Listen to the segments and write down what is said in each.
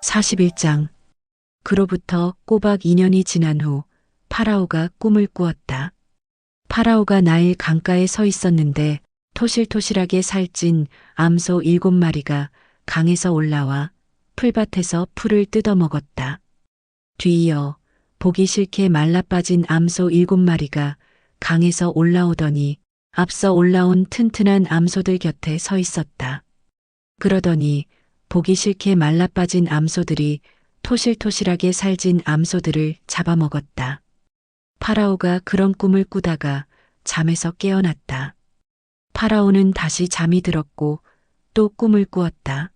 41장. 그로부터 꼬박 2년이 지난 후 파라오가 꿈을 꾸었다. 파라오가 나일 강가에 서 있었는데 토실토실하게 살찐 암소 7마리가 강에서 올라와 풀밭에서 풀을 뜯어먹었다. 뒤이어 보기 싫게 말라빠진 암소 7마리가 강에서 올라오더니 앞서 올라온 튼튼한 암소들 곁에 서 있었다. 그러더니 보기 싫게 말라빠진 암소들이 토실토실하게 살찐 암소들을 잡아먹었다. 파라오가 그런 꿈을 꾸다가 잠에서 깨어났다. 파라오는 다시 잠이 들었고 또 꿈을 꾸었다.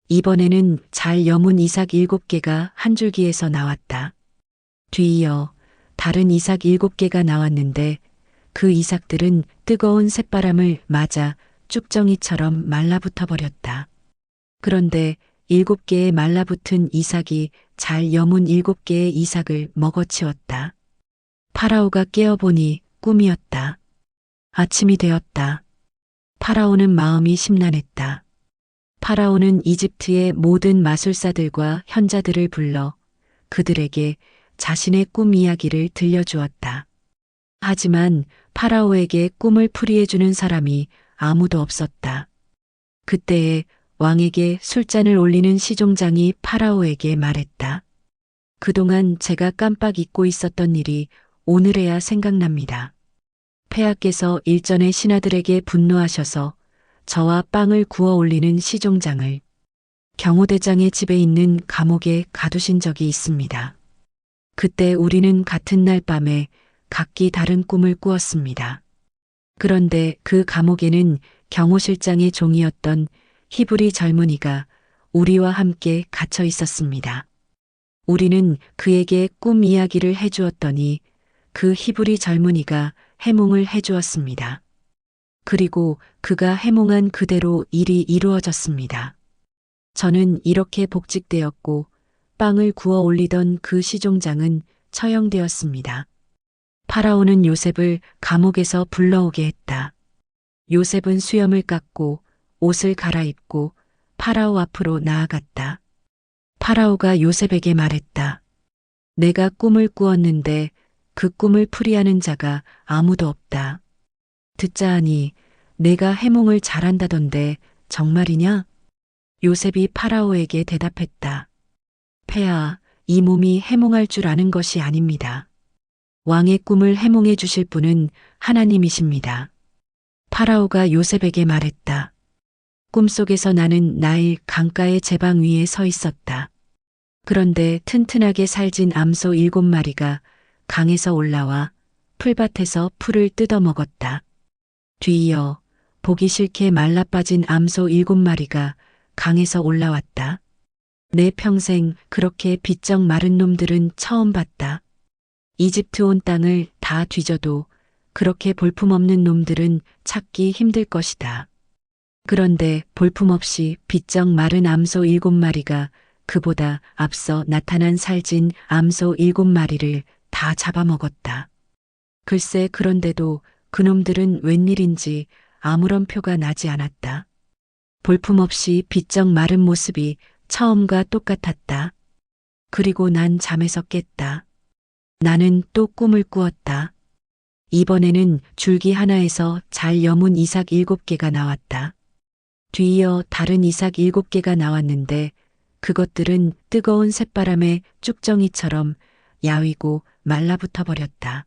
이번에는 잘 여문 이삭 7개가 한 줄기에서 나왔다. 뒤이어 다른 이삭 7개가 나왔는데 그 이삭들은 뜨거운 새바람을 맞아 쭉정이처럼 말라붙어 버렸다. 그런데 7개의 말라붙은 이삭이 잘 여문 7개의 이삭을 먹어치웠다. 파라오가 깨어보니 꿈이었다. 아침이 되었다. 파라오는 마음이 심란했다. 파라오는 이집트의 모든 마술사들과 현자들을 불러 그들에게 자신의 꿈 이야기를 들려주었다. 하지만 파라오에게 꿈을 풀이해주는 사람이 아무도 없었다. 그때에 왕에게 술잔을 올리는 시종장이 파라오에게 말했다. 그동안 제가 깜빡 잊고 있었던 일이 오늘에야 생각납니다. 폐하께서 일전에 신하들에게 분노하셔서 저와 빵을 구워 올리는 시종장을 경호대장의 집에 있는 감옥에 가두신 적이 있습니다. 그때 우리는 같은 날 밤에 각기 다른 꿈을 꾸었습니다. 그런데 그 감옥에는 경호실장의 종이었던 히브리 젊은이가 우리와 함께 갇혀 있었습니다. 우리는 그에게 꿈 이야기를 해주었더니 그 히브리 젊은이가 해몽을 해주었습니다. 그리고 그가 해몽한 그대로 일이 이루어졌습니다. 저는 이렇게 복직되었고 빵을 구워 올리던 그 시종장은 처형되었습니다. 파라오는 요셉을 감옥에서 불러오게 했다. 요셉은 수염을 깎고 옷을 갈아입고 파라오 앞으로 나아갔다. 파라오가 요셉에게 말했다. 내가 꿈을 꾸었는데 그 꿈을 풀이하는 자가 아무도 없다. 듣자 하니 내가 해몽을 잘한다던데 정말이냐? 요셉이 파라오에게 대답했다. 폐하, 이 몸이 해몽할 줄 아는 것이 아닙니다. 왕의 꿈을 해몽해 주실 분은 하나님이십니다. 파라오가 요셉에게 말했다. 꿈속에서 나는 나일 강가의 제방 위에 서 있었다. 그런데 튼튼하게 살진 암소 7마리가 강에서 올라와 풀밭에서 풀을 뜯어먹었다. 뒤이어 보기 싫게 말라빠진 암소 7마리가 강에서 올라왔다. 내 평생 그렇게 비쩍 마른 놈들은 처음 봤다. 이집트 온 땅을 다 뒤져도 그렇게 볼품없는 놈들은 찾기 힘들 것이다. 그런데 볼품없이 비쩍 마른 암소 7마리가 그보다 앞서 나타난 살찐 암소 7마리를 다 잡아먹었다. 글쎄 그런데도 그놈들은 웬일인지 아무런 표가 나지 않았다. 볼품없이 비쩍 마른 모습이 처음과 똑같았다. 그리고 난 잠에서 깼다. 나는 또 꿈을 꾸었다. 이번에는 줄기 하나에서 잘 여문 이삭 7개가 나왔다. 뒤이어 다른 이삭 7개가 나왔는데 그것들은 뜨거운 새바람에 쭉정이처럼 야위고 말라붙어 버렸다.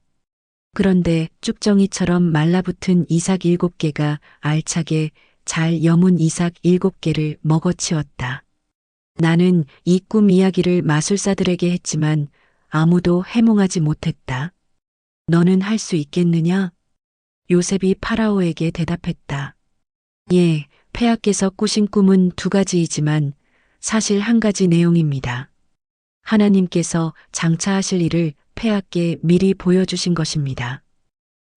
그런데 쭉정이처럼 말라붙은 이삭 7개가 알차게 잘 여문 이삭 7개를 먹어치웠다. 나는 이 꿈 이야기를 마술사들에게 했지만 아무도 해몽하지 못했다. 너는 할 수 있겠느냐? 요셉이 파라오에게 대답했다. 예, 폐하께서 꾸신 꿈은 2가지이지만 사실 1가지 내용입니다. 하나님께서 장차하실 일을 폐하께 미리 보여주신 것입니다.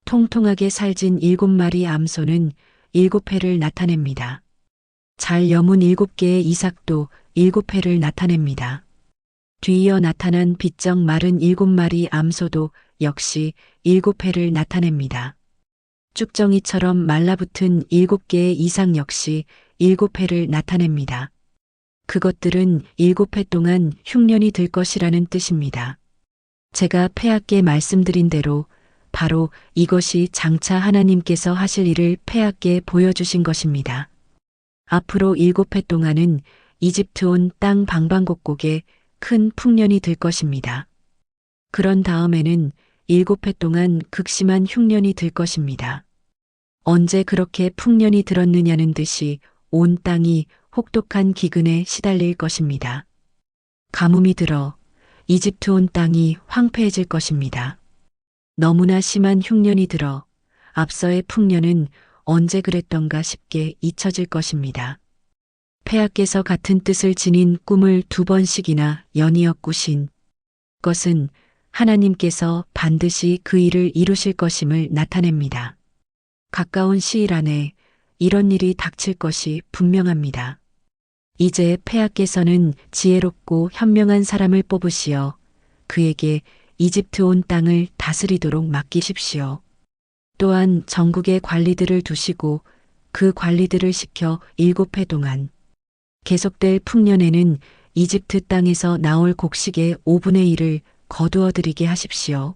통통하게 살진 7마리 암소는 7회를 나타냅니다. 잘 여문 7개의 이삭도 7회를 나타냅니다. 뒤이어 나타난 비쩍 마른 7마리 암소도 역시 7회를 나타냅니다. 쭉정이처럼 말라붙은 7개의 이삭 역시 7회를 나타냅니다. 그것들은 7해 동안 흉년이 들 것이라는 뜻입니다. 제가 폐하께 말씀드린 대로 바로 이것이 장차 하나님께서 하실 일을 폐하께 보여주신 것입니다. 앞으로 7해 동안은 이집트 온 땅 방방곡곡에 큰 풍년이 들 것입니다. 그런 다음에는 7해 동안 극심한 흉년이 들 것입니다. 언제 그렇게 풍년이 들었느냐는 듯이 온 땅이 혹독한 기근에 시달릴 것입니다. 가뭄이 들어 이집트 온 땅이 황폐해질 것입니다. 너무나 심한 흉년이 들어 앞서의 풍년은 언제 그랬던가 싶게 잊혀질 것입니다. 폐하께서 같은 뜻을 지닌 꿈을 2번씩이나 연이어 꾸신 것은 하나님께서 반드시 그 일을 이루실 것임을 나타냅니다. 가까운 시일 안에 이런 일이 닥칠 것이 분명합니다. 이제 폐하께서는 지혜롭고 현명한 사람을 뽑으시어 그에게 이집트 온 땅을 다스리도록 맡기십시오. 또한 전국의 관리들을 두시고 그 관리들을 시켜 7해 동안 계속될 풍년에는 이집트 땅에서 나올 곡식의 5분의 1을 거두어 드리게 하십시오.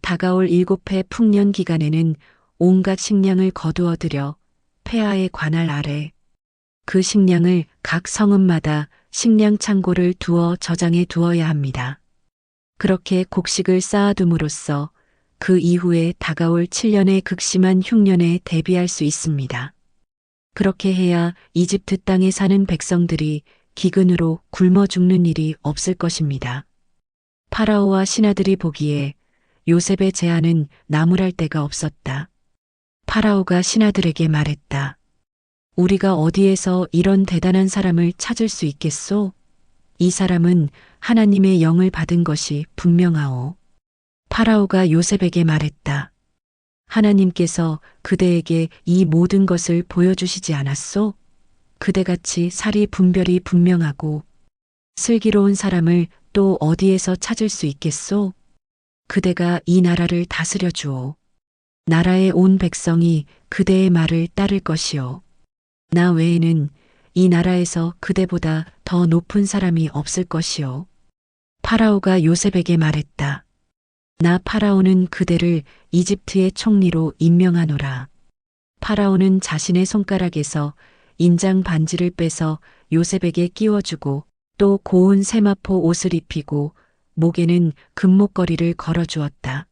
다가올 7해 풍년 기간에는 온갖 식량을 거두어 들여 폐하의 관할 아래 그 식량을 각 성읍마다 식량 창고를 두어 저장해 두어야 합니다. 그렇게 곡식을 쌓아둠으로써 그 이후에 다가올 7년의 극심한 흉년에 대비할 수 있습니다. 그렇게 해야 이집트 땅에 사는 백성들이 기근으로 굶어 죽는 일이 없을 것입니다. 파라오와 신하들이 보기에 요셉의 제안은 나무랄 데가 없었다. 파라오가 신하들에게 말했다. 우리가 어디에서 이런 대단한 사람을 찾을 수 있겠소? 이 사람은 하나님의 영을 받은 것이 분명하오. 파라오가 요셉에게 말했다. 하나님께서 그대에게 이 모든 것을 보여주시지 않았소? 그대같이 사리 분별이 분명하고 슬기로운 사람을 또 어디에서 찾을 수 있겠소? 그대가 이 나라를 다스려 주오. 나라의 온 백성이 그대의 말을 따를 것이오. 나 외에는 이 나라에서 그대보다 더 높은 사람이 없을 것이오. 파라오가 요셉에게 말했다. 나 파라오는 그대를 이집트의 총리로 임명하노라. 파라오는 자신의 손가락에서 인장 반지를 빼서 요셉에게 끼워주고 또 고운 세마포 옷을 입히고 목에는 금목걸이를 걸어주었다.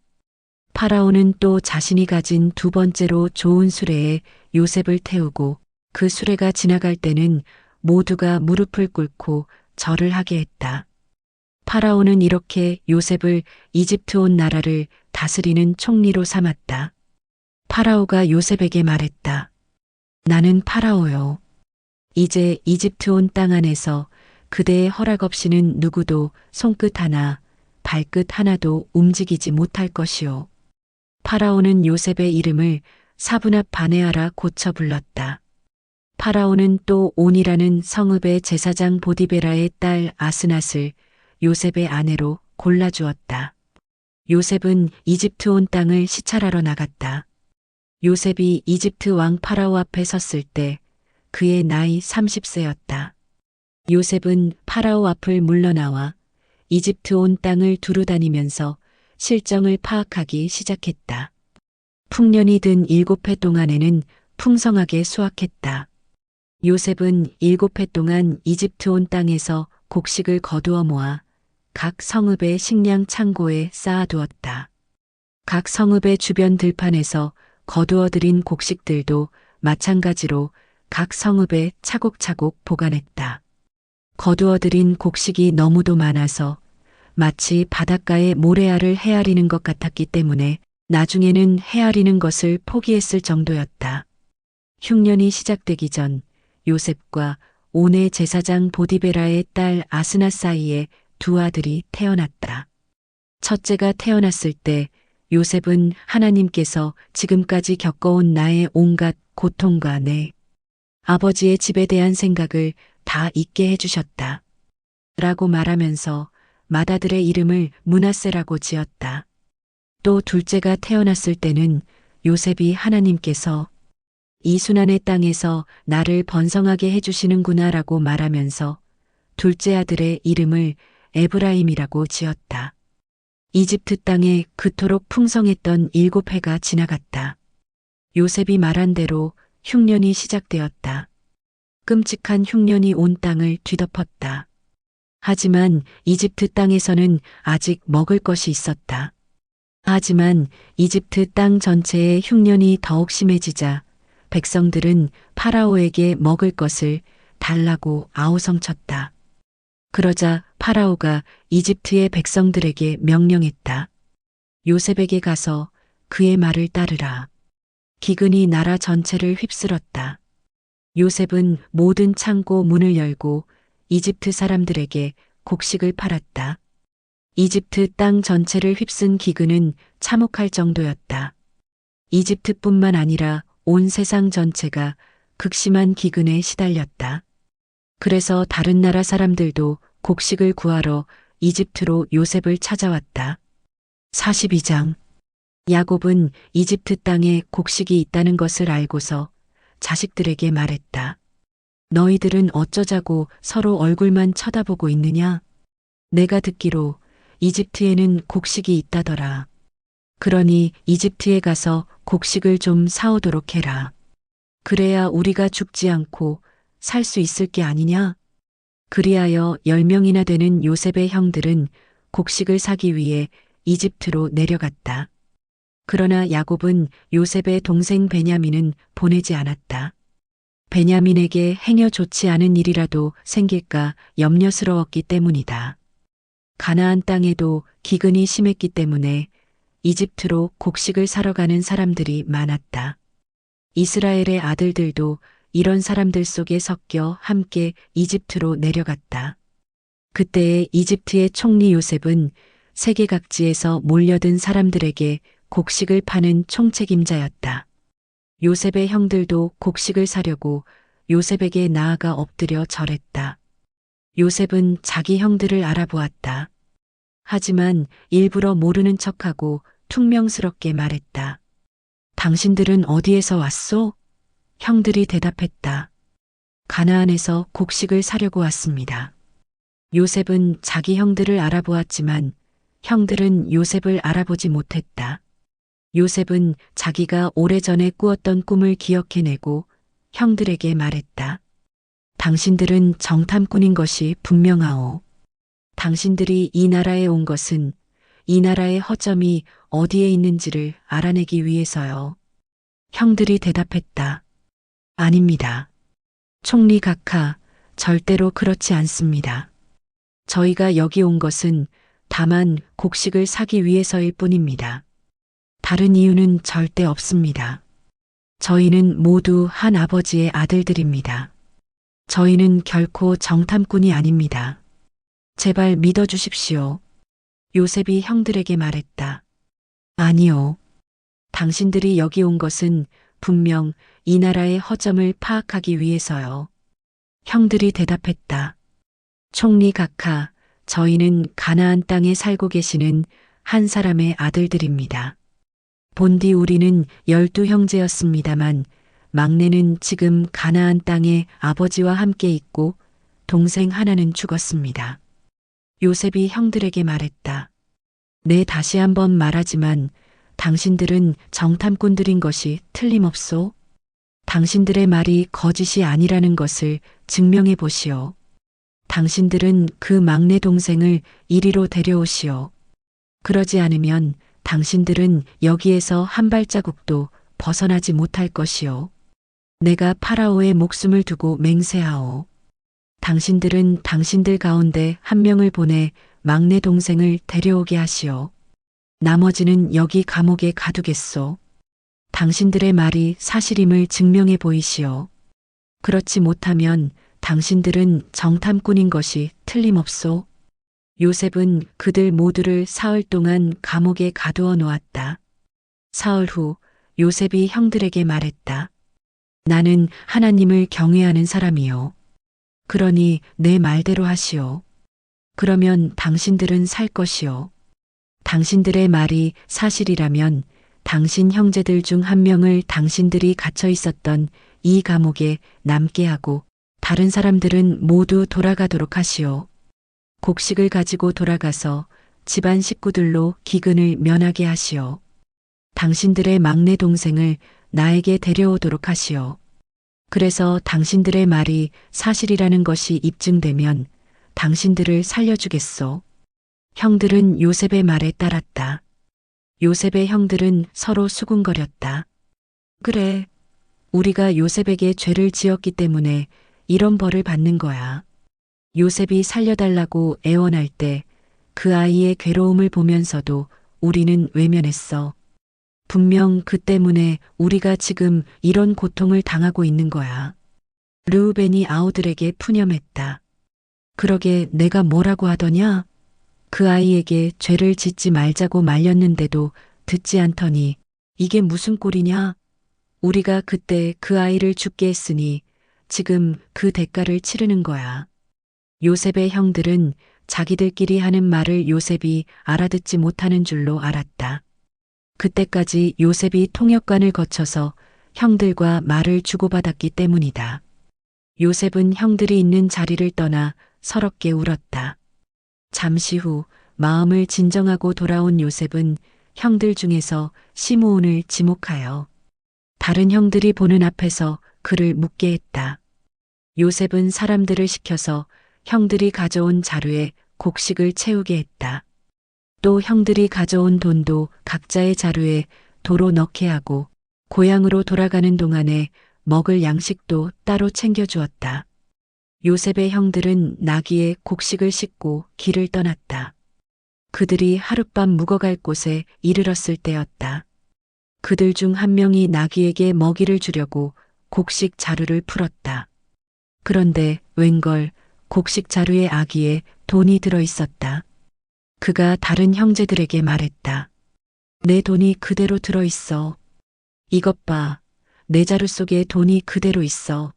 파라오는 또 자신이 가진 2번째로 좋은 수레에 요셉을 태우고 그 수레가 지나갈 때는 모두가 무릎을 꿇고 절을 하게 했다. 파라오는 이렇게 요셉을 이집트 온 나라를 다스리는 총리로 삼았다. 파라오가 요셉에게 말했다. 나는 파라오요. 이제 이집트 온 땅 안에서 그대의 허락 없이는 누구도 손끝 하나, 발끝 하나도 움직이지 못할 것이요. 파라오는 요셉의 이름을 사브납 바네아라 고쳐 불렀다. 파라오는 또 온이라는 성읍의 제사장 보디베라의 딸 아스낫을 요셉의 아내로 골라주었다. 요셉은 이집트 온 땅을 시찰하러 나갔다. 요셉이 이집트 왕 파라오 앞에 섰을 때 그의 나이 30세였다. 요셉은 파라오 앞을 물러나와 이집트 온 땅을 두루 다니면서 실정을 파악하기 시작했다. 풍년이 든 7해 동안에는 풍성하게 수확했다. 요셉은 7해 동안 이집트 온 땅에서 곡식을 거두어 모아 각 성읍의 식량 창고에 쌓아두었다. 각 성읍의 주변 들판에서 거두어 들인 곡식들도 마찬가지로 각 성읍에 차곡차곡 보관했다. 거두어 들인 곡식이 너무도 많아서 마치 바닷가의 모래알을 헤아리는 것 같았기 때문에 나중에는 헤아리는 것을 포기했을 정도였다. 흉년이 시작되기 전 요셉과 온의 제사장 보디베라의 딸 아스낫 사이에 2 아들이 태어났다. 첫째가 태어났을 때 요셉은 하나님께서 지금까지 겪어온 나의 온갖 고통과 내 아버지의 집에 대한 생각을 다 잊게 해주셨다. 라고 말하면서 맏아들의 이름을 므낫세라고 지었다. 또 둘째가 태어났을 때는 요셉이 하나님께서 이 순환의 땅에서 나를 번성하게 해주시는구나 라고 말하면서 둘째 아들의 이름을 에브라임이라고 지었다. 이집트 땅에 그토록 풍성했던 7해가 지나갔다. 요셉이 말한 대로 흉년이 시작되었다. 끔찍한 흉년이 온 땅을 뒤덮었다. 하지만 이집트 땅에서는 아직 먹을 것이 있었다. 하지만 이집트 땅 전체의 흉년이 더욱 심해지자 백성들은 파라오에게 먹을 것을 달라고 아우성쳤다. 그러자 파라오가 이집트의 백성들에게 명령했다. 요셉에게 가서 그의 말을 따르라. 기근이 나라 전체를 휩쓸었다. 요셉은 모든 창고 문을 열고 이집트 사람들에게 곡식을 팔았다. 이집트 땅 전체를 휩쓴 기근은 참혹할 정도였다. 이집트뿐만 아니라 온 세상 전체가 극심한 기근에 시달렸다. 그래서 다른 나라 사람들도 곡식을 구하러 이집트로 요셉을 찾아왔다. 42장. 야곱은 이집트 땅에 곡식이 있다는 것을 알고서 자식들에게 말했다. 너희들은 어쩌자고 서로 얼굴만 쳐다보고 있느냐? 내가 듣기로 이집트에는 곡식이 있다더라. 그러니 이집트에 가서 곡식을 좀 사오도록 해라. 그래야 우리가 죽지 않고 살 수 있을 게 아니냐? 그리하여 10명이나 되는 요셉의 형들은 곡식을 사기 위해 이집트로 내려갔다. 그러나 야곱은 요셉의 동생 베냐민은 보내지 않았다. 베냐민에게 행여 좋지 않은 일이라도 생길까 염려스러웠기 때문이다. 가나안 땅에도 기근이 심했기 때문에 이집트로 곡식을 사러 가는 사람들이 많았다. 이스라엘의 아들들도 이런 사람들 속에 섞여 함께 이집트로 내려갔다. 그때의 이집트의 총리 요셉은 세계 각지에서 몰려든 사람들에게 곡식을 파는 총책임자였다. 요셉의 형들도 곡식을 사려고 요셉에게 나아가 엎드려 절했다. 요셉은 자기 형들을 알아보았다. 하지만 일부러 모르는 척하고 퉁명스럽게 말했다. 당신들은 어디에서 왔소? 형들이 대답했다. 가나안에서 곡식을 사려고 왔습니다. 요셉은 자기 형들을 알아보았지만 형들은 요셉을 알아보지 못했다. 요셉은 자기가 오래전에 꾸었던 꿈을 기억해내고 형들에게 말했다. 당신들은 정탐꾼인 것이 분명하오. 당신들이 이 나라에 온 것은 이 나라의 허점이 어디에 있는지를 알아내기 위해서요. 형들이 대답했다. 아닙니다. 총리 각하, 절대로 그렇지 않습니다. 저희가 여기 온 것은 다만 곡식을 사기 위해서일 뿐입니다. 다른 이유는 절대 없습니다. 저희는 모두 한 아버지의 아들들입니다. 저희는 결코 정탐꾼이 아닙니다. 제발 믿어주십시오. 요셉이 형들에게 말했다. 아니요. 당신들이 여기 온 것은 분명 이 나라의 허점을 파악하기 위해서요. 형들이 대답했다. 총리 각하, 저희는 가나안 땅에 살고 계시는 한 사람의 아들들입니다. 본디 우리는 12형제였습니다만 막내는 지금 가나안 땅에 아버지와 함께 있고 동생 하나는 죽었습니다. 요셉이 형들에게 말했다. 네, 다시 한번 말하지만 당신들은 정탐꾼들인 것이 틀림없소. 당신들의 말이 거짓이 아니라는 것을 증명해 보시오. 당신들은 그 막내 동생을 이리로 데려오시오. 그러지 않으면 당신들은 여기에서 한 발자국도 벗어나지 못할 것이오. 내가 파라오의 목숨을 두고 맹세하오. 당신들은 당신들 가운데 한 명을 보내 막내 동생을 데려오게 하시오. 나머지는 여기 감옥에 가두겠소. 당신들의 말이 사실임을 증명해 보이시오. 그렇지 못하면 당신들은 정탐꾼인 것이 틀림없소. 요셉은 그들 모두를 사흘 동안 감옥에 가두어 놓았다. 사흘 후 요셉이 형들에게 말했다. 나는 하나님을 경외하는 사람이요. 그러니 내 말대로 하시오. 그러면 당신들은 살 것이요. 당신들의 말이 사실이라면 당신 형제들 중 한 명을 당신들이 갇혀 있었던 이 감옥에 남게 하고 다른 사람들은 모두 돌아가도록 하시오. 곡식을 가지고 돌아가서 집안 식구들로 기근을 면하게 하시오. 당신들의 막내 동생을 나에게 데려오도록 하시오. 그래서 당신들의 말이 사실이라는 것이 입증되면 당신들을 살려주겠소. 형들은 요셉의 말에 따랐다. 요셉의 형들은 서로 수군거렸다. 그래, 우리가 요셉에게 죄를 지었기 때문에 이런 벌을 받는 거야. 요셉이 살려달라고 애원할 때 그 아이의 괴로움을 보면서도 우리는 외면했어. 분명 그 때문에 우리가 지금 이런 고통을 당하고 있는 거야. 르우벤이 아우들에게 푸념했다. 그러게 내가 뭐라고 하더냐? 그 아이에게 죄를 짓지 말자고 말렸는데도 듣지 않더니 이게 무슨 꼴이냐? 우리가 그때 그 아이를 죽게 했으니 지금 그 대가를 치르는 거야. 요셉의 형들은 자기들끼리 하는 말을 요셉이 알아듣지 못하는 줄로 알았다. 그때까지 요셉이 통역관을 거쳐서 형들과 말을 주고받았기 때문이다. 요셉은 형들이 있는 자리를 떠나 서럽게 울었다. 잠시 후 마음을 진정하고 돌아온 요셉은 형들 중에서 시므온을 지목하여 다른 형들이 보는 앞에서 그를 묻게 했다. 요셉은 사람들을 시켜서 형들이 가져온 자루에 곡식을 채우게 했다. 또 형들이 가져온 돈도 각자의 자루에 도로 넣게 하고 고향으로 돌아가는 동안에 먹을 양식도 따로 챙겨주었다. 요셉의 형들은 나귀에 곡식을 싣고 길을 떠났다. 그들이 하룻밤 묵어갈 곳에 이르렀을 때였다. 그들 중 한 명이 나귀에게 먹이를 주려고 곡식 자루를 풀었다. 그런데 웬걸 곡식 자루의 아기에 돈이 들어 있었다. 그가 다른 형제들에게 말했다. 내 돈이 그대로 들어 있어. 이것 봐. 내 자루 속에 돈이 그대로 있어.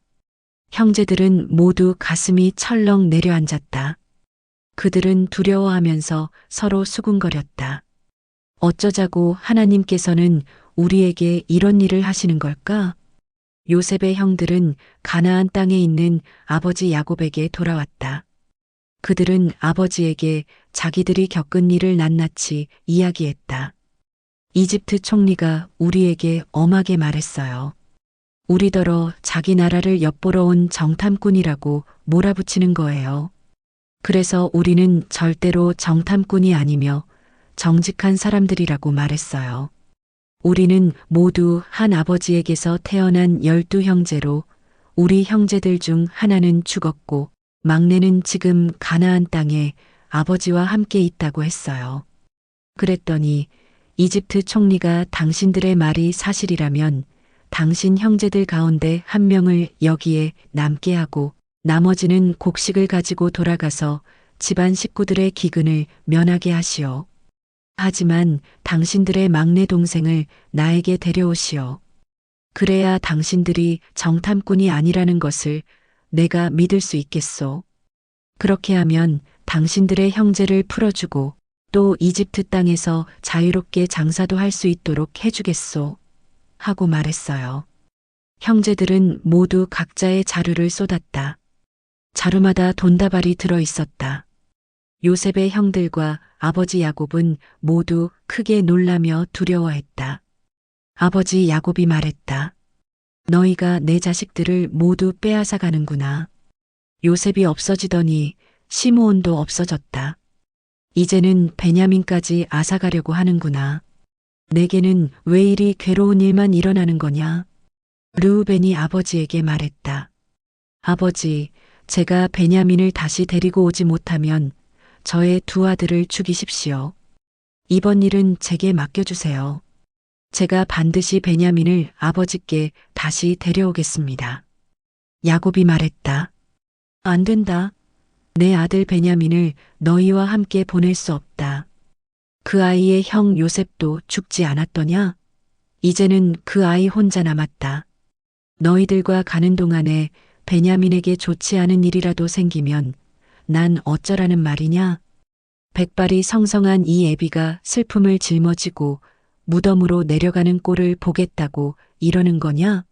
형제들은 모두 가슴이 철렁 내려앉았다. 그들은 두려워하면서 서로 수군거렸다. 어쩌자고 하나님께서는 우리에게 이런 일을 하시는 걸까? 요셉의 형들은 가나안 땅에 있는 아버지 야곱에게 돌아왔다. 그들은 아버지에게 자기들이 겪은 일을 낱낱이 이야기했다. 이집트 총리가 우리에게 엄하게 말했어요. 우리더러 자기 나라를 엿보러 온 정탐꾼이라고 몰아붙이는 거예요. 그래서 우리는 절대로 정탐꾼이 아니며 정직한 사람들이라고 말했어요. 우리는 모두 한 아버지에게서 태어난 12형제로 우리 형제들 중 하나는 죽었고 막내는 지금 가나안 땅에 아버지와 함께 있다고 했어요. 그랬더니 이집트 총리가 당신들의 말이 사실이라면 당신 형제들 가운데 한 명을 여기에 남게 하고 나머지는 곡식을 가지고 돌아가서 집안 식구들의 기근을 면하게 하시오. 하지만 당신들의 막내 동생을 나에게 데려오시오. 그래야 당신들이 정탐꾼이 아니라는 것을 내가 믿을 수 있겠소. 그렇게 하면 당신들의 형제를 풀어주고 또 이집트 땅에서 자유롭게 장사도 할 수 있도록 해주겠소. 하고 말했어요. 형제들은 모두 각자의 자루를 쏟았다. 자루마다 돈다발이 들어 있었다. 요셉의 형들과 아버지 야곱은 모두 크게 놀라며 두려워했다. 아버지 야곱이 말했다. 너희가 내 자식들을 모두 빼앗아 가는구나. 요셉이 없어지더니 시므온도 없어졌다. 이제는 베냐민까지 앗아가려고 하는구나. 내게는 왜 이리 괴로운 일만 일어나는 거냐? 르우벤이 아버지에게 말했다. 아버지, 제가 베냐민을 다시 데리고 오지 못하면 저의 두 아들을 죽이십시오. 이번 일은 제게 맡겨주세요. 제가 반드시 베냐민을 아버지께 다시 데려오겠습니다. 야곱이 말했다. 안 된다. 내 아들 베냐민을 너희와 함께 보낼 수 없다. 그 아이의 형 요셉도 죽지 않았더냐? 이제는 그 아이 혼자 남았다. 너희들과 가는 동안에 베냐민에게 좋지 않은 일이라도 생기면 난 어쩌라는 말이냐? 백발이 성성한 이 애비가 슬픔을 짊어지고 무덤으로 내려가는 꼴을 보겠다고 이러는 거냐?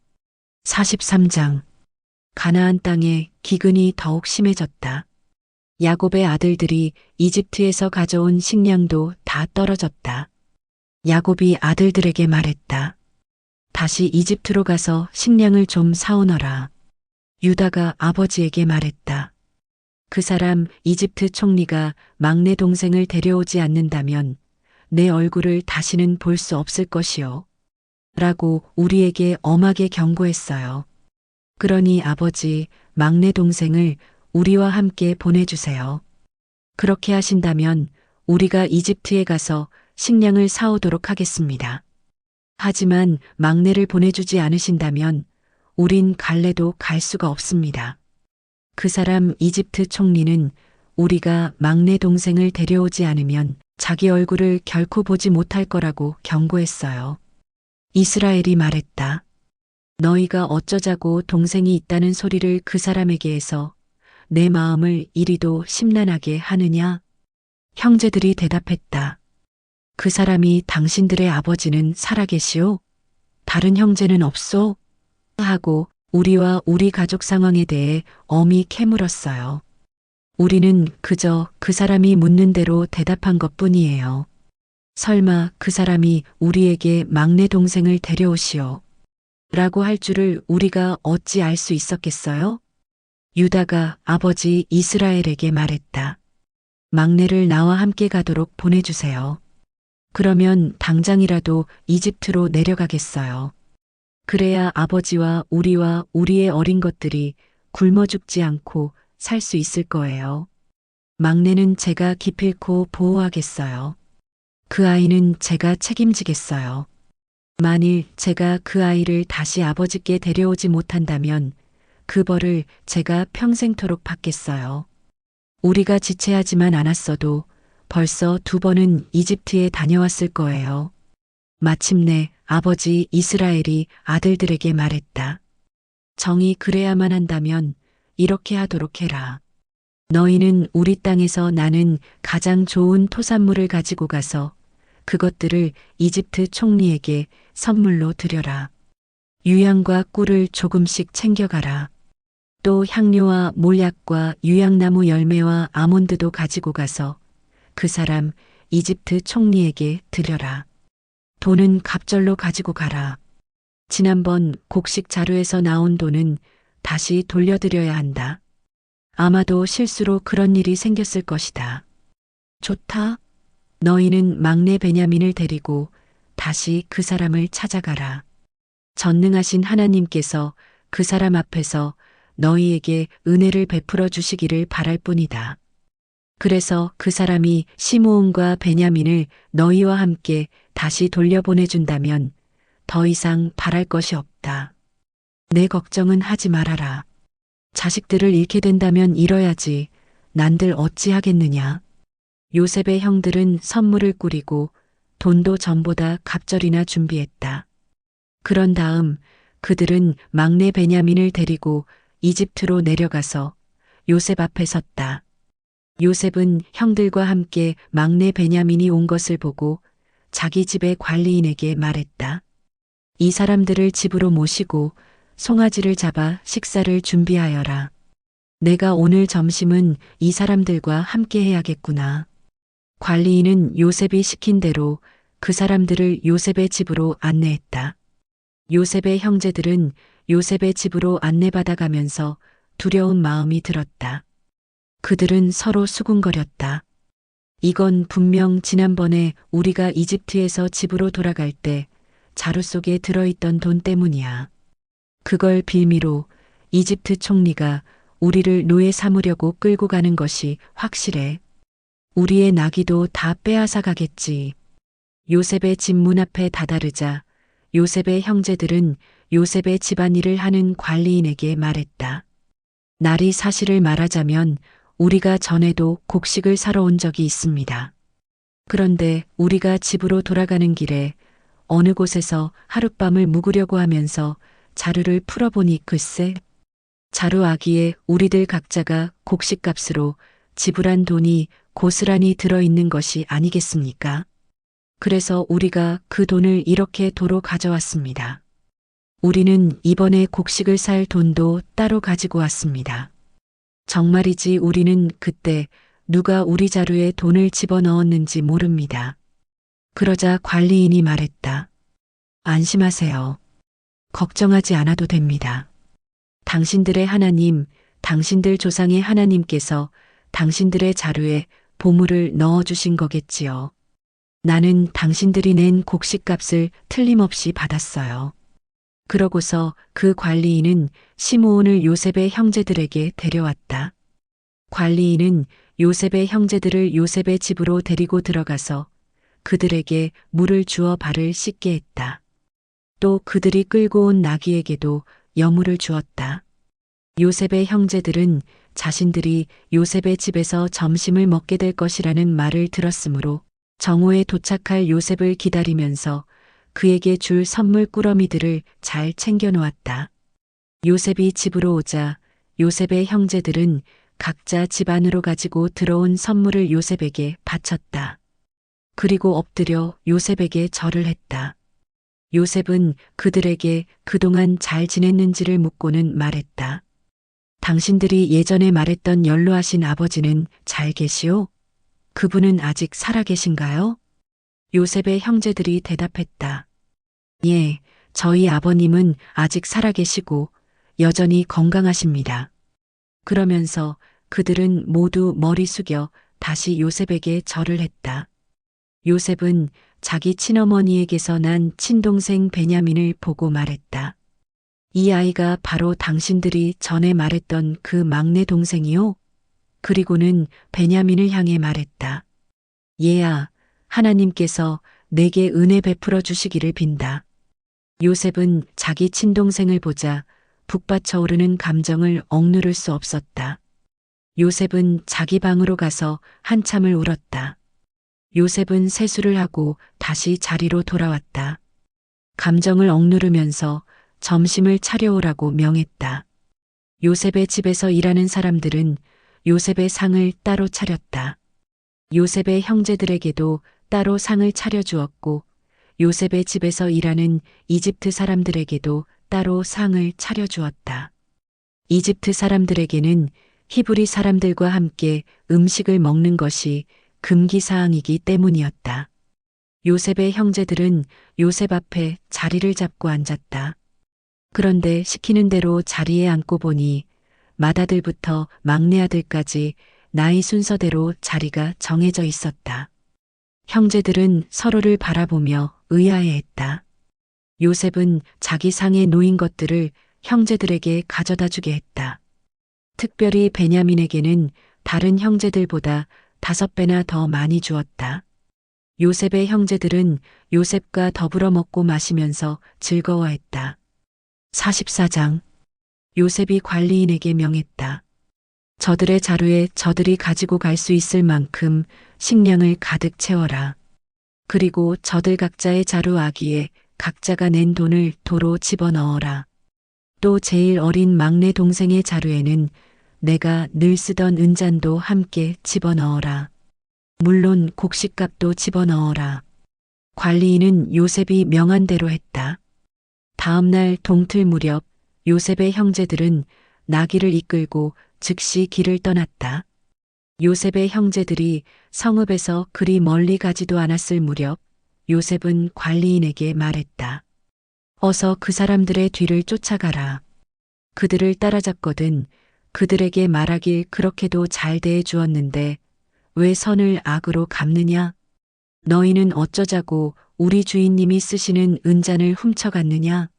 43장 가나안 땅에 기근이 더욱 심해졌다. 야곱의 아들들이 이집트에서 가져온 식량도 다 떨어졌다. 야곱이 아들들에게 말했다. 다시 이집트로 가서 식량을 좀 사오너라. 유다가 아버지에게 말했다. 그 사람 이집트 총리가 막내 동생을 데려오지 않는다면 내 얼굴을 다시는 볼 수 없을 것이요. 라고 우리에게 엄하게 경고했어요. 그러니 아버지, 막내 동생을 우리와 함께 보내주세요. 그렇게 하신다면 우리가 이집트에 가서 식량을 사오도록 하겠습니다. 하지만 막내를 보내주지 않으신다면 우린 갈래도 갈 수가 없습니다. 그 사람 이집트 총리는 우리가 막내 동생을 데려오지 않으면 자기 얼굴을 결코 보지 못할 거라고 경고했어요. 이스라엘이 말했다. 너희가 어쩌자고 동생이 있다는 소리를 그 사람에게 해서 내 마음을 이리도 심란하게 하느냐? 형제들이 대답했다. 그 사람이 당신들의 아버지는 살아계시오? 다른 형제는 없소? 하고 우리와 우리 가족 상황에 대해 엄히 캐물었어요. 우리는 그저 그 사람이 묻는 대로 대답한 것뿐이에요. 설마 그 사람이 우리에게 막내 동생을 데려오시오. 라고 할 줄을 우리가 어찌 알 수 있었겠어요? 유다가 아버지 이스라엘에게 말했다. 막내를 나와 함께 가도록 보내주세요. 그러면 당장이라도 이집트로 내려가겠어요. 그래야 아버지와 우리와 우리의 어린 것들이 굶어 죽지 않고 살 수 있을 거예요. 막내는 제가 기필코 보호하겠어요. 그 아이는 제가 책임지겠어요. 만일 제가 그 아이를 다시 아버지께 데려오지 못한다면 그 벌을 제가 평생토록 받겠어요. 우리가 지체하지만 않았어도 벌써 2번은 이집트에 다녀왔을 거예요. 마침내 아버지 이스라엘이 아들들에게 말했다. 정이 그래야만 한다면 이렇게 하도록 해라. 너희는 우리 땅에서 나는 가장 좋은 토산물을 가지고 가서 그것들을 이집트 총리에게 선물로 드려라. 유향과 꿀을 조금씩 챙겨가라. 또 향료와 몰약과 유향나무 열매와 아몬드도 가지고 가서 그 사람 이집트 총리에게 드려라. 돈은 갑절로 가지고 가라. 지난번 곡식 자루에서 나온 돈은 다시 돌려드려야 한다. 아마도 실수로 그런 일이 생겼을 것이다. 좋다. 너희는 막내 베냐민을 데리고 다시 그 사람을 찾아가라. 전능하신 하나님께서 그 사람 앞에서 너희에게 은혜를 베풀어 주시기를 바랄 뿐이다. 그래서 그 사람이 시므온과 베냐민을 너희와 함께 다시 돌려보내준다면 더 이상 바랄 것이 없다. 내 걱정은 하지 말아라. 자식들을 잃게 된다면 잃어야지 난들 어찌하겠느냐. 요셉의 형들은 선물을 꾸리고 돈도 전보다 갑절이나 준비했다. 그런 다음 그들은 막내 베냐민을 데리고 이집트로 내려가서 요셉 앞에 섰다. 요셉은 형들과 함께 막내 베냐민이 온 것을 보고 자기 집의 관리인에게 말했다. 이 사람들을 집으로 모시고 송아지를 잡아 식사를 준비하여라. 내가 오늘 점심은 이 사람들과 함께 해야겠구나. 관리인은 요셉이 시킨 대로 그 사람들을 요셉의 집으로 안내했다. 요셉의 형제들은 요셉의 집으로 안내받아가면서 두려운 마음이 들었다. 그들은 서로 수군거렸다. 이건 분명 지난번에 우리가 이집트에서 집으로 돌아갈 때 자루 속에 들어있던 돈 때문이야. 그걸 빌미로 이집트 총리가 우리를 노예 삼으려고 끌고 가는 것이 확실해. 우리의 나귀도 다 빼앗아 가겠지. 요셉의 집 문 앞에 다다르자 요셉의 형제들은 요셉의 집안일을 하는 관리인에게 말했다. 날이 사실을 말하자면 우리가 전에도 곡식을 사러 온 적이 있습니다. 그런데 우리가 집으로 돌아가는 길에 어느 곳에서 하룻밤을 묵으려고 하면서 자루를 풀어보니 글쎄, 자루 아기에 우리들 각자가 곡식값으로 지불한 돈이 고스란히 들어있는 것이 아니겠습니까? 그래서 우리가 그 돈을 이렇게 도로 가져왔습니다. 우리는 이번에 곡식을 살 돈도 따로 가지고 왔습니다. 정말이지 우리는 그때 누가 우리 자루에 돈을 집어넣었는지 모릅니다. 그러자 관리인이 말했다. 안심하세요. 걱정하지 않아도 됩니다. 당신들의 하나님, 당신들 조상의 하나님께서 당신들의 자루에 보물을 넣어주신 거겠지요. 나는 당신들이 낸 곡식값을 틀림없이 받았어요. 그러고서 그 관리인은 시므온을 요셉의 형제들에게 데려왔다. 관리인은 요셉의 형제들을 요셉의 집으로 데리고 들어가서 그들에게 물을 주어 발을 씻게 했다. 또 그들이 끌고 온 나귀에게도 여물을 주었다. 요셉의 형제들은 자신들이 요셉의 집에서 점심을 먹게 될 것이라는 말을 들었으므로 정오에 도착할 요셉을 기다리면서 그에게 줄 선물 꾸러미들을 잘 챙겨 놓았다. 요셉이 집으로 오자 요셉의 형제들은 각자 집 안으로 가지고 들어온 선물을 요셉에게 바쳤다. 그리고 엎드려 요셉에게 절을 했다. 요셉은 그들에게 그동안 잘 지냈는지를 묻고는 말했다. 당신들이 예전에 말했던 연로하신 아버지는 잘 계시오? 그분은 아직 살아 계신가요? 요셉의 형제들이 대답했다. 예, 저희 아버님은 아직 살아 계시고 여전히 건강하십니다. 그러면서 그들은 모두 머리 숙여 다시 요셉에게 절을 했다. 요셉은 자기 친어머니에게서 난 친동생 베냐민을 보고 말했다. 이 아이가 바로 당신들이 전에 말했던 그 막내 동생이요? 그리고는 베냐민을 향해 말했다. 얘야, 하나님께서 내게 은혜 베풀어 주시기를 빈다. 요셉은 자기 친동생을 보자 북받쳐 오르는 감정을 억누를 수 없었다. 요셉은 자기 방으로 가서 한참을 울었다. 요셉은 세수를 하고 다시 자리로 돌아왔다. 감정을 억누르면서 점심을 차려오라고 명했다. 요셉의 집에서 일하는 사람들은 요셉의 상을 따로 차렸다. 요셉의 형제들에게도 따로 상을 차려주었고 요셉의 집에서 일하는 이집트 사람들에게도 따로 상을 차려주었다. 이집트 사람들에게는 히브리 사람들과 함께 음식을 먹는 것이 금기사항이기 때문이었다. 요셉의 형제들은 요셉 앞에 자리를 잡고 앉았다. 그런데 시키는 대로 자리에 앉고 보니 맏아들부터 막내 아들까지 나이 순서대로 자리가 정해져 있었다. 형제들은 서로를 바라보며 의아해했다. 요셉은 자기 상에 놓인 것들을 형제들에게 가져다 주게 했다. 특별히 베냐민에게는 다른 형제들보다 5배나 더 많이 주었다. 요셉의 형제들은 요셉과 더불어 먹고 마시면서 즐거워했다. 44장. 요셉이 관리인에게 명했다. 저들의 자루에 저들이 가지고 갈 수 있을 만큼 식량을 가득 채워라. 그리고 저들 각자의 자루 아기에 각자가 낸 돈을 도로 집어넣어라. 또 제일 어린 막내 동생의 자루에는 내가 늘 쓰던 은잔도 함께 집어넣어라. 물론 곡식값도 집어넣어라. 관리인은 요셉이 명한 대로 했다. 다음 날 동틀 무렵 요셉의 형제들은 나귀를 이끌고 즉시 길을 떠났다. 요셉의 형제들이 성읍에서 그리 멀리 가지도 않았을 무렵 요셉은 관리인에게 말했다. 어서 그 사람들의 뒤를 쫓아가라. 그들을 따라잡거든 그들에게 말하길 그렇게도 잘 대해 주었는데 왜 선을 악으로 갚느냐? 너희는 어쩌자고 우리 주인님이 쓰시는 은잔을 훔쳐갔느냐?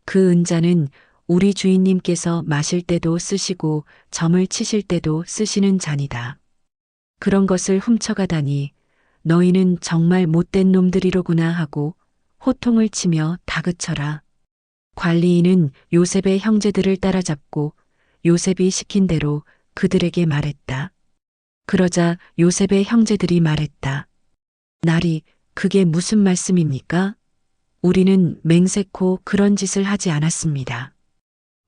그 은잔은 우리 주인님께서 마실 때도 쓰시고 점을 치실 때도 쓰시는 잔이다. 그런 것을 훔쳐가다니 너희는 정말 못된 놈들이로구나 하고 호통을 치며 다그쳐라. 관리인은 요셉의 형제들을 따라잡고 요셉이 시킨 대로 그들에게 말했다. 그러자 요셉의 형제들이 말했다. 나리, 그게 무슨 말씀입니까? 우리는 맹세코 그런 짓을 하지 않았습니다.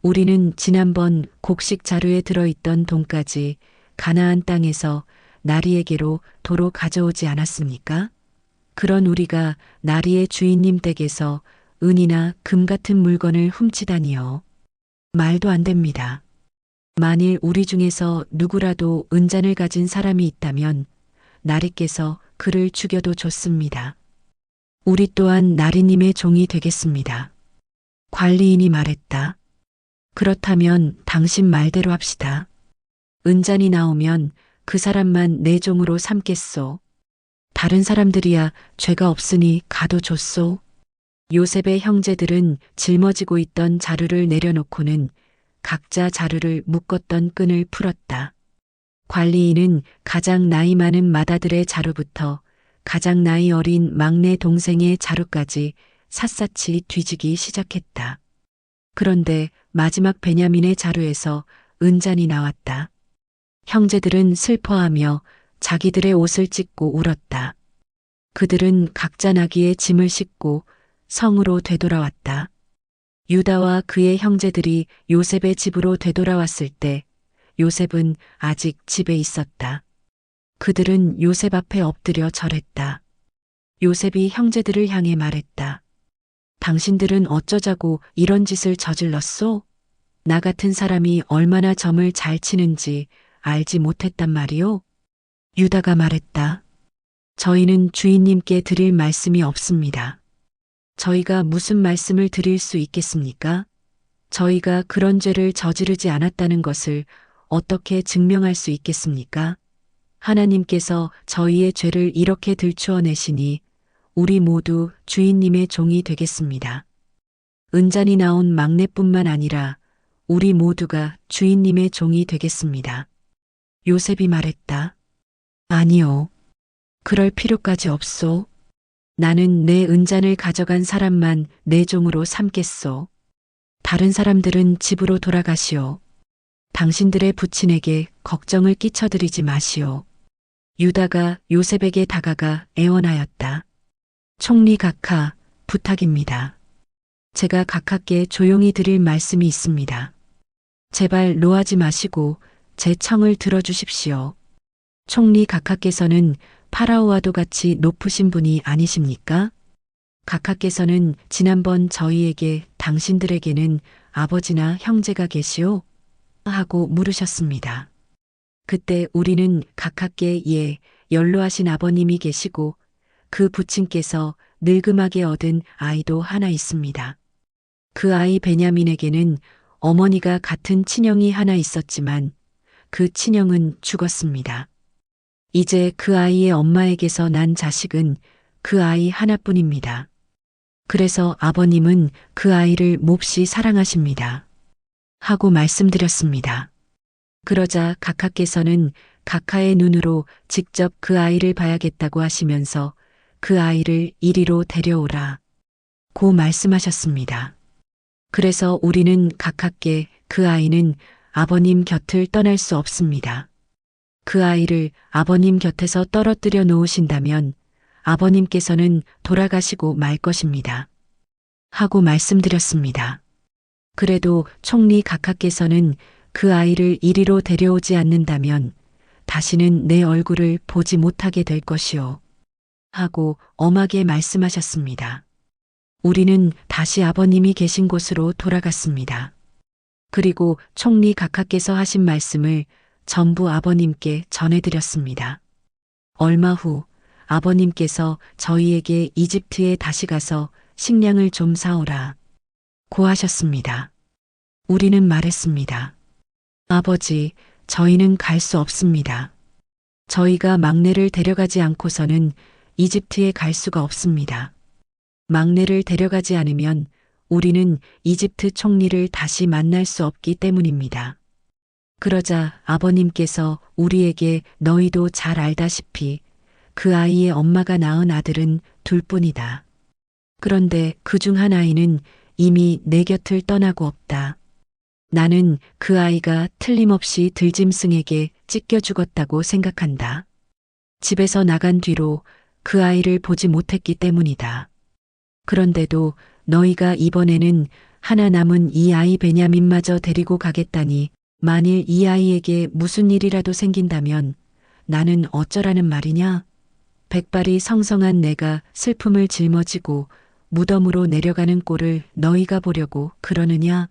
우리는 지난번 곡식 자루에 들어있던 돈까지 가나안 땅에서 나리에게로 도로 가져오지 않았습니까? 그런 우리가 나리의 주인님 댁에서 은이나 금 같은 물건을 훔치다니요. 말도 안 됩니다. 만일 우리 중에서 누구라도 은잔을 가진 사람이 있다면 나리께서 그를 죽여도 좋습니다. 우리 또한 나리님의 종이 되겠습니다. 관리인이 말했다. 그렇다면 당신 말대로 합시다. 은잔이 나오면 그 사람만 내 종으로 삼겠소. 다른 사람들이야 죄가 없으니 가도 좋소. 요셉의 형제들은 짊어지고 있던 자루를 내려놓고는 각자 자루를 묶었던 끈을 풀었다. 관리인은 가장 나이 많은 맏아들의 자루부터 가장 나이 어린 막내 동생의 자루까지 샅샅이 뒤지기 시작했다. 그런데 마지막 베냐민의 자루에서 은잔이 나왔다. 형제들은 슬퍼하며 자기들의 옷을 찢고 울었다. 그들은 각자 나귀의 짐을 싣고 성으로 되돌아왔다. 유다와 그의 형제들이 요셉의 집으로 되돌아왔을 때 요셉은 아직 집에 있었다. 그들은 요셉 앞에 엎드려 절했다. 요셉이 형제들을 향해 말했다. 당신들은 어쩌자고 이런 짓을 저질렀소? 나 같은 사람이 얼마나 점을 잘 치는지 알지 못했단 말이오? 유다가 말했다. 저희는 주인님께 드릴 말씀이 없습니다. 저희가 무슨 말씀을 드릴 수 있겠습니까? 저희가 그런 죄를 저지르지 않았다는 것을 어떻게 증명할 수 있겠습니까? 하나님께서 저희의 죄를 이렇게 들추어내시니 우리 모두 주인님의 종이 되겠습니다. 은잔이 나온 막내뿐만 아니라 우리 모두가 주인님의 종이 되겠습니다. 요셉이 말했다. 아니요. 그럴 필요까지 없소. 나는 내 은잔을 가져간 사람만 내 종으로 삼겠소. 다른 사람들은 집으로 돌아가시오. 당신들의 부친에게 걱정을 끼쳐드리지 마시오. 유다가 요셉에게 다가가 애원하였다. 총리 각하, 부탁입니다. 제가 각하께 조용히 드릴 말씀이 있습니다. 제발 노하지 마시고 제 청을 들어주십시오. 총리 각하께서는 파라오와도 같이 높으신 분이 아니십니까? 각하께서는 지난번 저희에게 당신들에게는 아버지나 형제가 계시오? 하고 물으셨습니다. 그때 우리는 각하께 연로하신 아버님이 계시고 그 부친께서 늙음하게 얻은 아이도 하나 있습니다. 그 아이 베냐민에게는 어머니가 같은 친형이 하나 있었지만 그 친형은 죽었습니다. 이제 그 아이의 엄마에게서 난 자식은 그 아이 하나뿐입니다. 그래서 아버님은 그 아이를 몹시 사랑하십니다. 하고 말씀드렸습니다. 그러자 각하께서는 각하의 눈으로 직접 그 아이를 봐야겠다고 하시면서 그 아이를 이리로 데려오라 고 말씀하셨습니다. 그래서 우리는 각하께 그 아이는 아버님 곁을 떠날 수 없습니다. 그 아이를 아버님 곁에서 떨어뜨려 놓으신다면 아버님께서는 돌아가시고 말 것입니다. 하고 말씀드렸습니다. 그래도 총리 각하께서는 그 아이를 이리로 데려오지 않는다면 다시는 내 얼굴을 보지 못하게 될 것이오. 하고 엄하게 말씀하셨습니다. 우리는 다시 아버님이 계신 곳으로 돌아갔습니다. 그리고 총리 각하께서 하신 말씀을 전부 아버님께 전해드렸습니다. 얼마 후 아버님께서 저희에게 이집트에 다시 가서 식량을 좀 사오라 고 하셨습니다. 우리는 말했습니다. 아버지, 저희는 갈 수 없습니다. 저희가 막내를 데려가지 않고서는 이집트에 갈 수가 없습니다. 막내를 데려가지 않으면 우리는 이집트 총리를 다시 만날 수 없기 때문입니다. 그러자 아버님께서 우리에게 너희도 잘 알다시피 그 아이의 엄마가 낳은 아들은 둘뿐이다. 그런데 그중 한 아이는 이미 내 곁을 떠나고 없다. 나는 그 아이가 틀림없이 들짐승에게 찢겨 죽었다고 생각한다. 집에서 나간 뒤로 그 아이를 보지 못했기 때문이다. 그런데도 너희가 이번에는 하나 남은 이 아이 베냐민마저 데리고 가겠다니 만일 이 아이에게 무슨 일이라도 생긴다면 나는 어쩌라는 말이냐? 백발이 성성한 내가 슬픔을 짊어지고 무덤으로 내려가는 꼴을 너희가 보려고 그러느냐?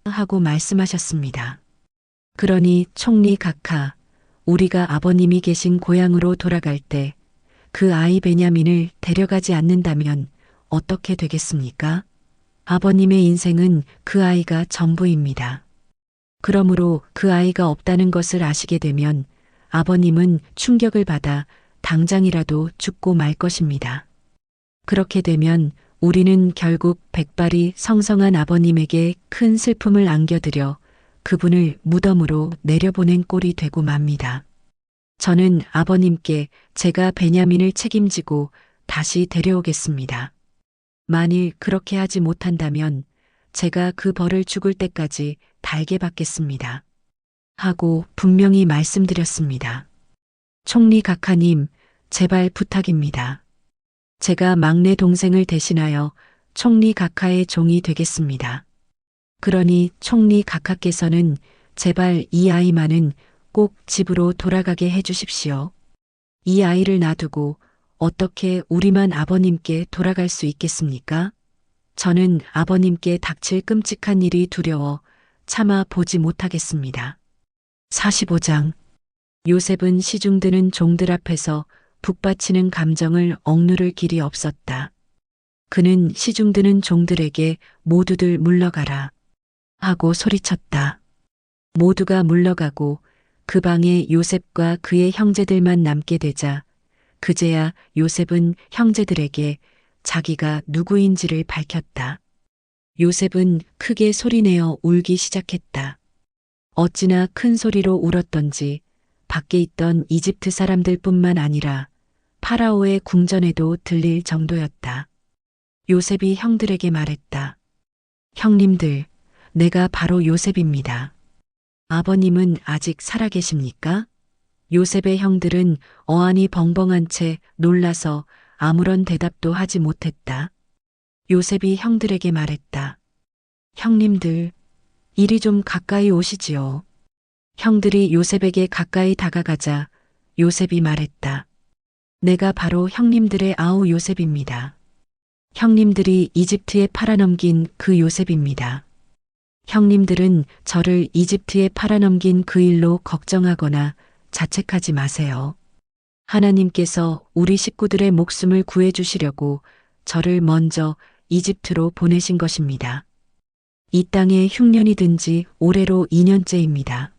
하고 말씀하셨습니다. 그러니 총리 각하, 우리가 아버님이 계신 고향으로 돌아갈 때 그 아이 베냐민을 데려가지 않는다면 어떻게 되겠습니까? 아버님의 인생은 그 아이가 전부입니다. 그러므로 그 아이가 없다는 것을 아시게 되면 아버님은 충격을 받아 당장이라도 죽고 말 것입니다. 그렇게 되면 우리는 결국 백발이 성성한 아버님에게 큰 슬픔을 안겨드려 그분을 무덤으로 내려보낸 꼴이 되고 맙니다. 저는 아버님께 제가 베냐민을 책임지고 다시 데려오겠습니다. 만일 그렇게 하지 못한다면 제가 그 벌을 죽을 때까지 달게 받겠습니다. 하고 분명히 말씀드렸습니다. 총리 각하님, 제발 부탁입니다. 제가 막내 동생을 대신하여 총리 각하의 종이 되겠습니다. 그러니 총리 각하께서는 제발 이 아이만은 꼭 집으로 돌아가게 해 주십시오. 이 아이를 놔두고 어떻게 우리만 아버님께 돌아갈 수 있겠습니까? 저는 아버님께 닥칠 끔찍한 일이 두려워 차마 보지 못하겠습니다. 45장. 요셉은 시중드는 종들 앞에서 북받치는 감정을 억누를 길이 없었다. 그는 시중드는 종들에게 모두들 물러가라 하고 소리쳤다. 모두가 물러가고 그 방에 요셉과 그의 형제들만 남게 되자 그제야 요셉은 형제들에게 자기가 누구인지를 밝혔다. 요셉은 크게 소리내어 울기 시작했다. 어찌나 큰 소리로 울었던지 밖에 있던 이집트 사람들뿐만 아니라 파라오의 궁전에도 들릴 정도였다. 요셉이 형들에게 말했다. 형님들, 내가 바로 요셉입니다. 아버님은 아직 살아계십니까? 요셉의 형들은 어안이 벙벙한 채 놀라서 아무런 대답도 하지 못했다. 요셉이 형들에게 말했다. 형님들, 이리 좀 가까이 오시지요. 형들이 요셉에게 가까이 다가가자 요셉이 말했다. 내가 바로 형님들의 아우 요셉입니다. 형님들이 이집트에 팔아넘긴 그 요셉입니다. 형님들은 저를 이집트에 팔아넘긴 그 일로 걱정하거나 자책하지 마세요. 하나님께서 우리 식구들의 목숨을 구해주시려고 저를 먼저 이집트로 보내신 것입니다. 이 땅에 흉년이 든 지 올해로 2년째입니다.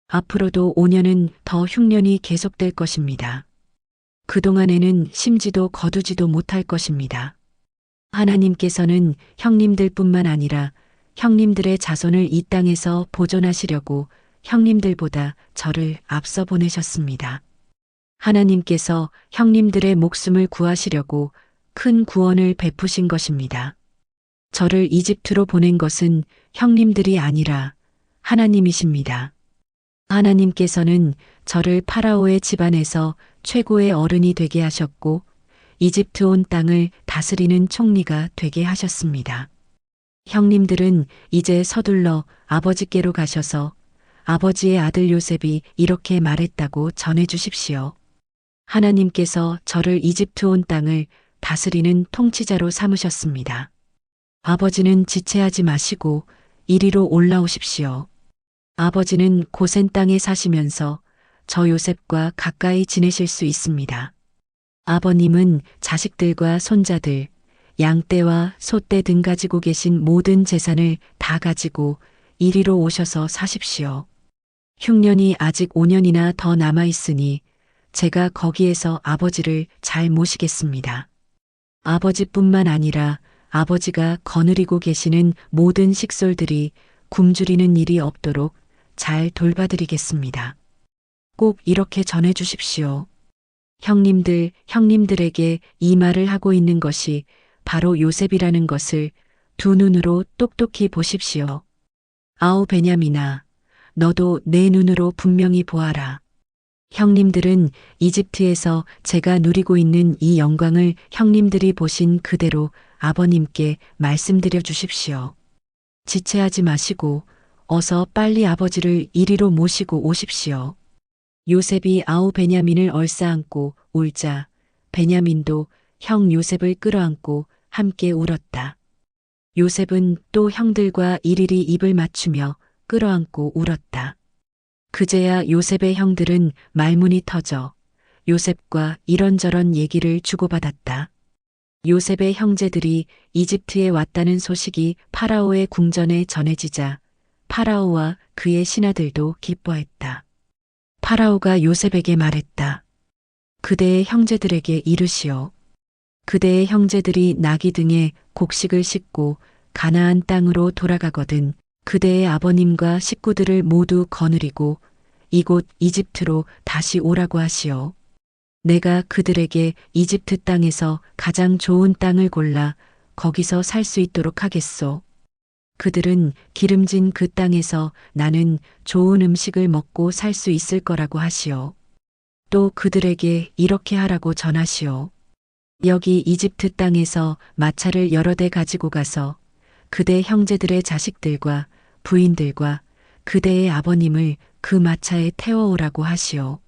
앞으로도 5년은 더 흉년이 계속될 것입니다. 그동안에는 심지도 거두지도 못할 것입니다. 하나님께서는 형님들뿐만 아니라 형님들의 자손을 이 땅에서 보존하시려고 형님들보다 저를 앞서 보내셨습니다. 하나님께서 형님들의 목숨을 구하시려고 큰 구원을 베푸신 것입니다. 저를 이집트로 보낸 것은 형님들이 아니라 하나님이십니다. 하나님께서는 저를 파라오의 집안에서 최고의 어른이 되게 하셨고 이집트 온 땅을 다스리는 총리가 되게 하셨습니다. 형님들은 이제 서둘러 아버지께로 가셔서 아버지의 아들 요셉이 이렇게 말했다고 전해 주십시오. 하나님께서 저를 이집트 온 땅을 다스리는 통치자로 삼으셨습니다. 아버지는 지체하지 마시고 이리로 올라오십시오. 아버지는 고센 땅에 사시면서 저 요셉과 가까이 지내실 수 있습니다. 아버님은 자식들과 손자들, 양떼와 소떼 등 가지고 계신 모든 재산을 다 가지고 이리로 오셔서 사십시오. 흉년이 아직 5년이나 더 남아 있으니 제가 거기에서 아버지를 잘 모시겠습니다. 아버지뿐만 아니라 아버지가 거느리고 계시는 모든 식솔들이 굶주리는 일이 없도록 잘 돌봐드리겠습니다. 꼭 이렇게 전해 주십시오. 형님들에게 이 말을 하고 있는 것이 바로 요셉이라는 것을 두 눈으로 똑똑히 보십시오. 아우 베냐민아, 너도 내 눈으로 분명히 보아라. 형님들은 이집트에서 제가 누리고 있는 이 영광을 형님들이 보신 그대로 아버님께 말씀드려 주십시오. 지체하지 마시고 어서 빨리 아버지를 이리로 모시고 오십시오. 요셉이 아우 베냐민을 얼싸안고 울자 베냐민도 형 요셉을 끌어안고 함께 울었다. 요셉은 또 형들과 일일이 입을 맞추며 끌어안고 울었다. 그제야 요셉의 형들은 말문이 터져 요셉과 이런저런 얘기를 주고받았다. 요셉의 형제들이 이집트에 왔다는 소식이 파라오의 궁전에 전해지자 파라오와 그의 신하들도 기뻐했다. 파라오가 요셉에게 말했다. 그대의 형제들에게 이르시오. 그대의 형제들이 나귀 등에 곡식을 싣고 가나안 땅으로 돌아가거든 그대의 아버님과 식구들을 모두 거느리고 이곳 이집트로 다시 오라고 하시오. 내가 그들에게 이집트 땅에서 가장 좋은 땅을 골라 거기서 살 수 있도록 하겠소. 그들은 기름진 그 땅에서 나는 좋은 음식을 먹고 살 수 있을 거라고 하시오. 또 그들에게 이렇게 하라고 전하시오. 여기 이집트 땅에서 마차를 여러 대 가지고 가서 그대 형제들의 자식들과 부인들과 그대의 아버님을 그 마차에 태워오라고 하시오.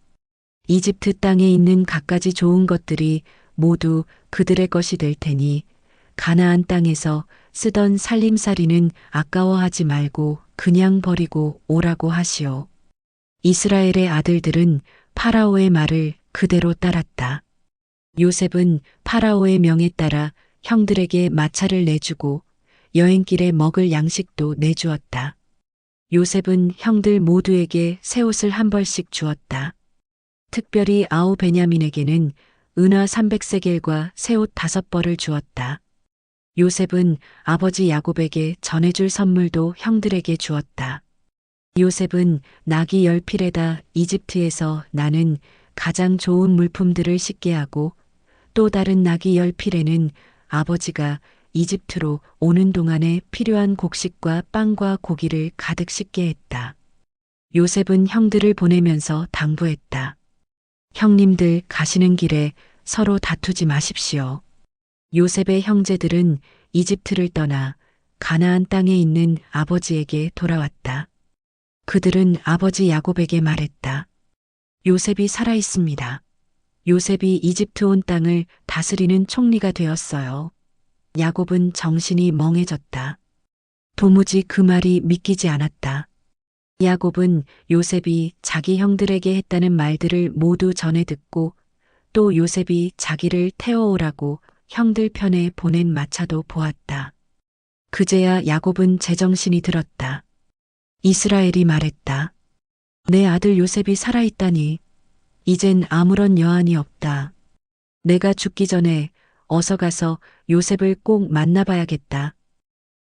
이집트 땅에 있는 갖가지 좋은 것들이 모두 그들의 것이 될 테니 가나안 땅에서 쓰던 살림살이는 아까워하지 말고 그냥 버리고 오라고 하시오. 이스라엘의 아들들은 파라오의 말을 그대로 따랐다. 요셉은 파라오의 명에 따라 형들에게 마차를 내주고 여행길에 먹을 양식도 내주었다. 요셉은 형들 모두에게 새 옷을 한 벌씩 주었다. 특별히 아우 베냐민에게는 은화 300세겔과 새 옷 5벌을 주었다. 요셉은 아버지 야곱에게 전해줄 선물도 형들에게 주었다. 요셉은 나귀 10필에다 이집트에서 나는 가장 좋은 물품들을 싣게 하고 또 다른 나귀 10필에는 아버지가 이집트로 오는 동안에 필요한 곡식과 빵과 고기를 가득 싣게 했다. 요셉은 형들을 보내면서 당부했다. 형님들 가시는 길에 서로 다투지 마십시오. 요셉의 형제들은 이집트를 떠나 가나안 땅에 있는 아버지에게 돌아왔다. 그들은 아버지 야곱에게 말했다. 요셉이 살아 있습니다. 요셉이 이집트 온 땅을 다스리는 총리가 되었어요. 야곱은 정신이 멍해졌다. 도무지 그 말이 믿기지 않았다. 야곱은 요셉이 자기 형들에게 했다는 말들을 모두 전해 듣고 또 요셉이 자기를 태워오라고 형들 편에 보낸 마차도 보았다. 그제야 야곱은 제정신이 들었다. 이스라엘이 말했다. 내 아들 요셉이 살아있다니 이젠 아무런 여한이 없다. 내가 죽기 전에 어서 가서 요셉을 꼭 만나봐야겠다.